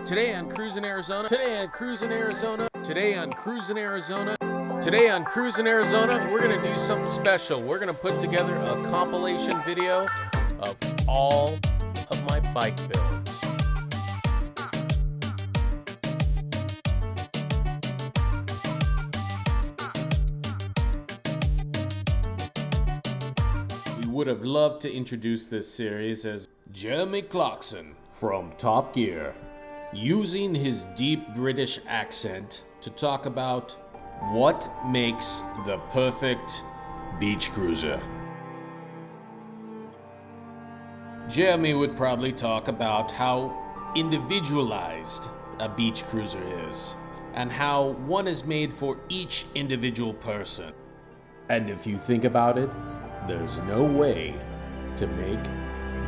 Today on Cruisin' Arizona. Today on Cruisin' Arizona. Today on Cruisin' Arizona. Today on Cruisin' Arizona, we're gonna do something special. We're gonna put together a compilation video of all of my bike builds. We would have loved to introduce this series as Jeremy Clarkson from Top Gear, using his deep British accent to talk about what makes the perfect beach cruiser. Jeremy would probably talk about how individualized a beach cruiser is and how one is made for each individual person. And if you think about it, there's no way to make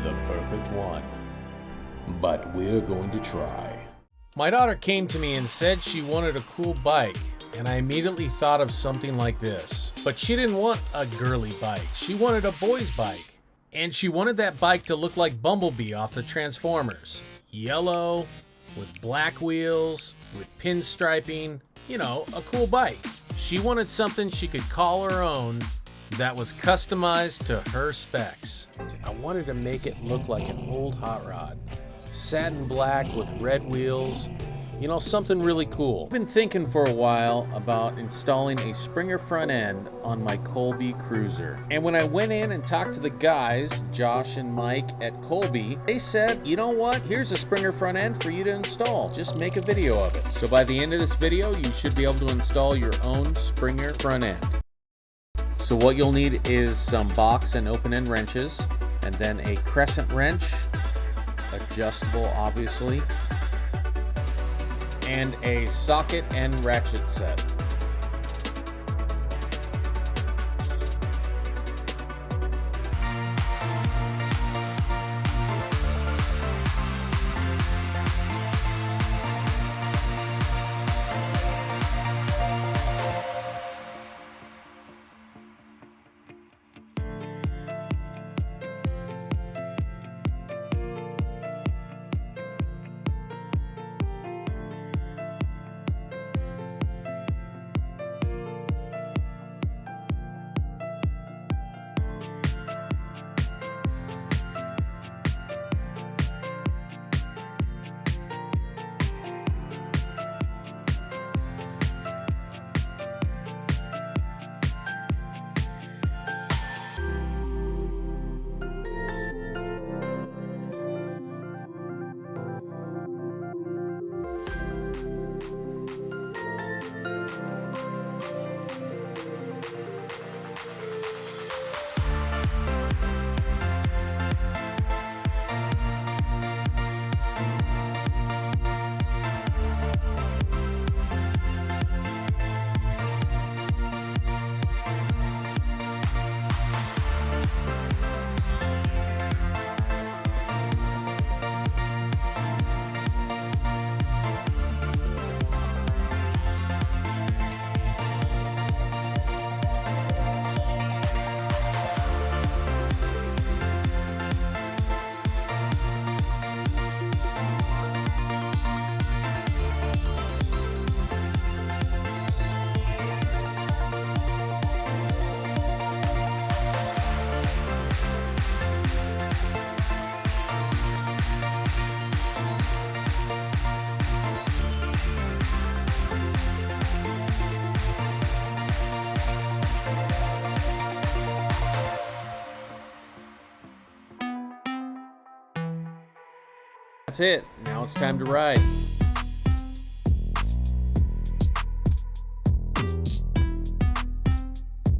the perfect one. But we're going to try. My daughter came to me and said she wanted a cool bike, and I immediately thought of something like this. But she didn't want a girly bike. She wanted a boy's bike. And she wanted that bike to look like Bumblebee off the Transformers. Yellow, with black wheels, with pinstriping, you know, a cool bike. She wanted something she could call her own that was customized to her specs. I wanted to make it look like an old hot rod. Satin black with red wheels, you know, something really cool. I've been thinking for a while about installing a Springer front end on my Colby cruiser. And when I went in and talked to the guys, Josh and Mike at Colby, they said, you know what, here's a Springer front end for you to install. Just make a video of it. So by the end of this video, you should be able to install your own Springer front end. So what you'll need is some box and open end wrenches, and then a crescent wrench, adjustable obviously, and a socket and ratchet set. That's it. Now it's time to ride.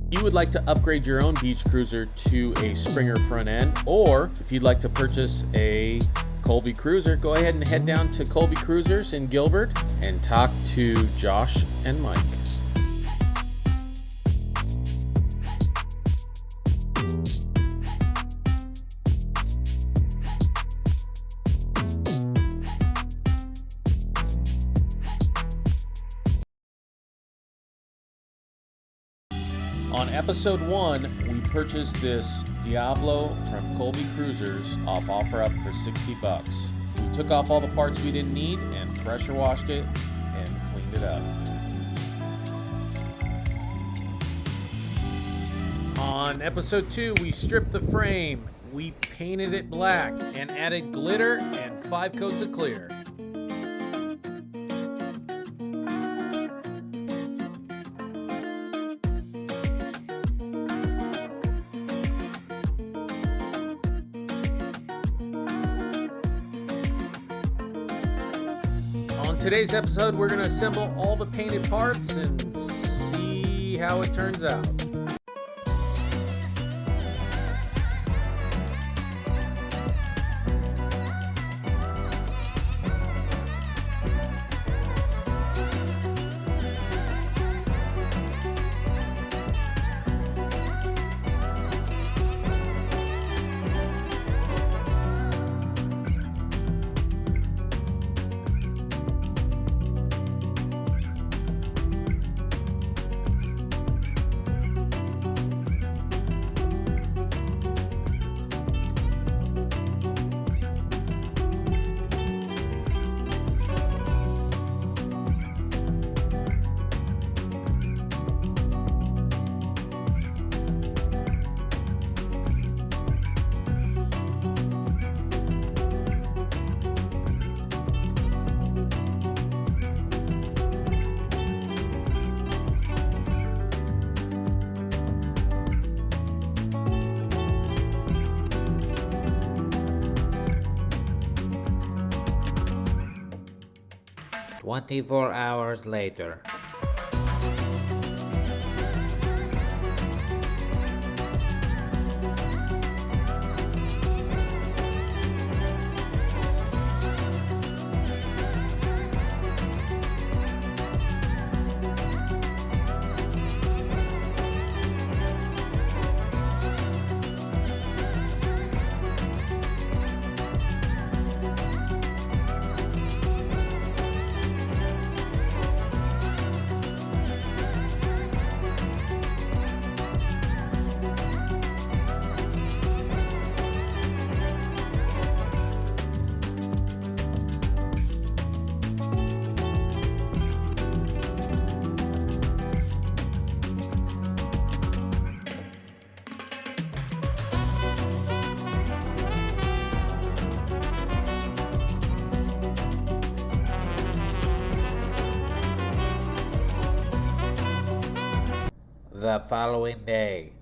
You would like to upgrade your own beach cruiser to a Springer front end, or if you'd like to purchase a Colby cruiser, go ahead and head down to Colby Cruisers in Gilbert and talk to Josh and Mike. On episode 1, we purchased this Diablo from Colby Cruisers off OfferUp for $60. We took off all the parts we didn't need and pressure washed it and cleaned it up. On episode 2, we stripped the frame, we painted it black, and added glitter and 5 coats of clear. On today's episode, we're going to assemble all the painted parts and see how it turns out. "24 hours later. The following day.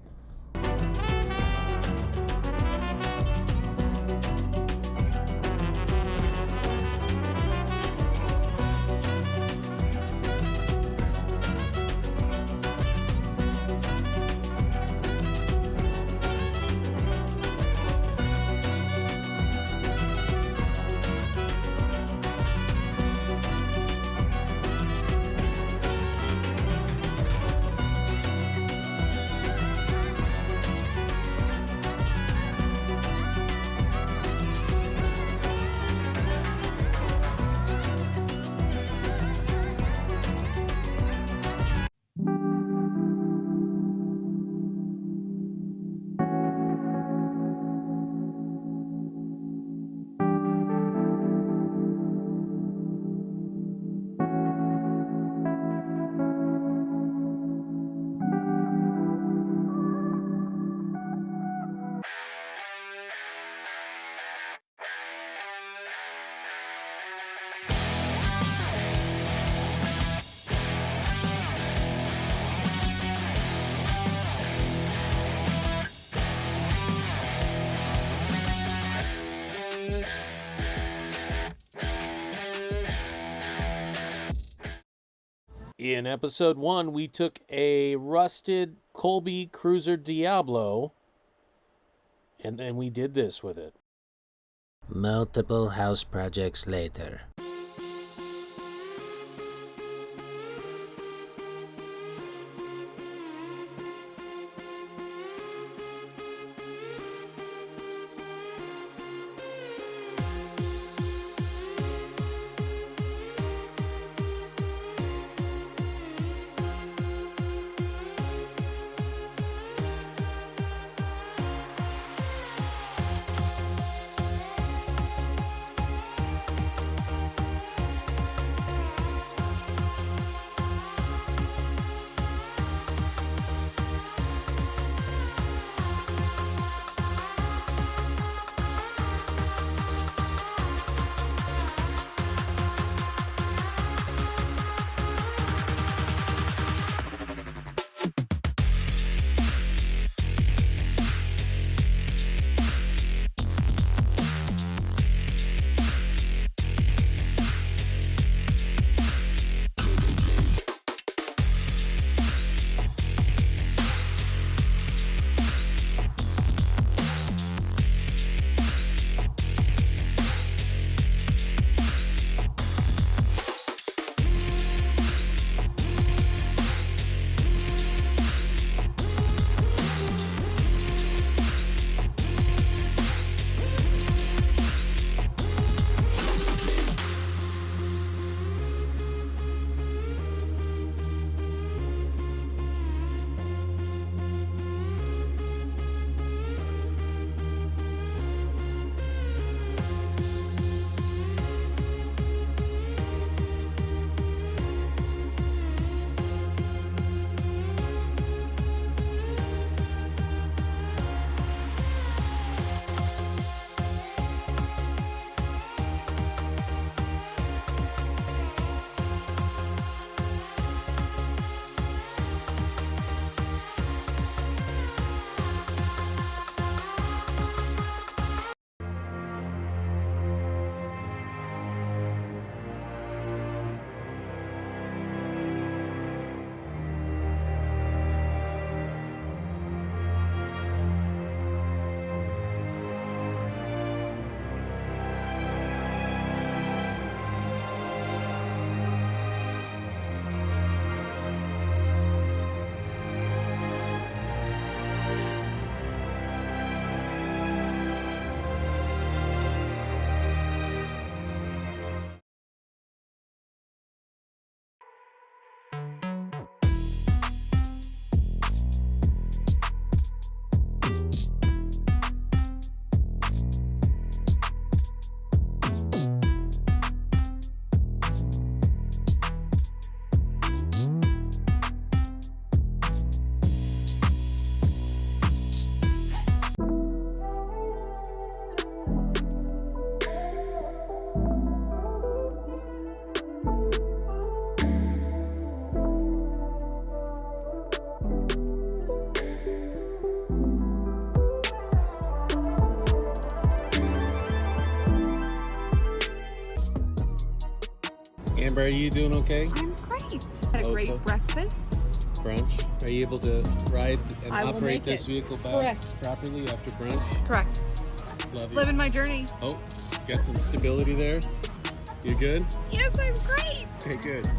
In episode 1, we took a rusted Colby Cruiser Diablo, and then we did this with it. Multiple house projects later. Amber, are you doing okay? I'm great. Had a Also- great breakfast. Brunch? Are you able to ride and I will operate make this it. vehicle back Correct. properly after brunch? Correct. Love you. Living my journey. Oh, got some stability there. You good? Yes, I'm great. Okay, good.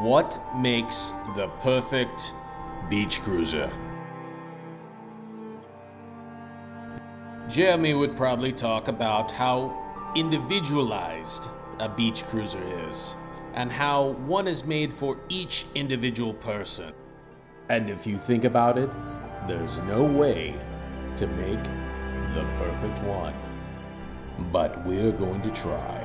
What makes the perfect beach cruiser? Jeremy would probably talk about how individualized a beach cruiser is, and how one is made for each individual person. And if you think about it, there's no way to make the perfect one. But we're going to try.